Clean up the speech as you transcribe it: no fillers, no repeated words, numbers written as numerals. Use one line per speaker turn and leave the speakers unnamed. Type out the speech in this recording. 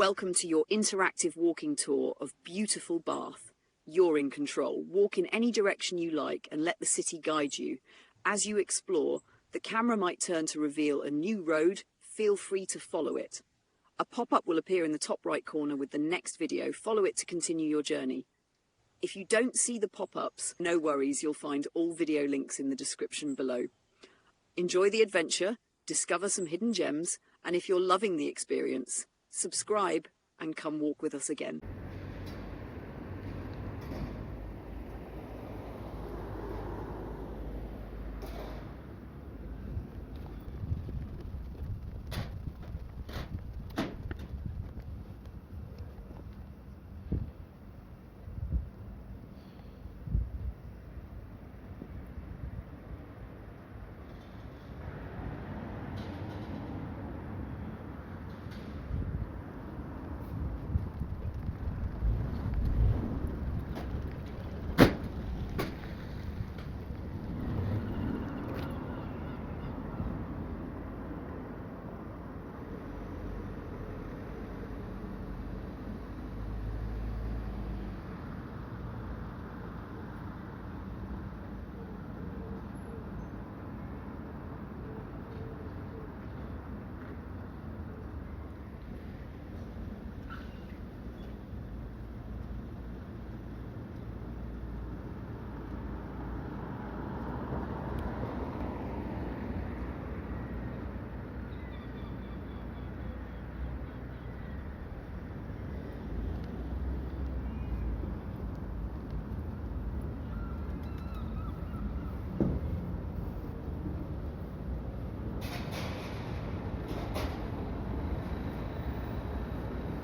Welcome to your interactive walking tour of beautiful Bath. You're in control. Walk in any direction you like and let the city guide you. As you explore, the camera might turn to reveal a new road. Feel free to follow it. A pop-up will appear in the top right corner with the next video. Follow it to continue your journey. If you don't see the pop-ups, no worries, you'll find all video links in the description below. Enjoy the adventure, discover some hidden gems, and if you're loving the experience, subscribe and come walk with us again.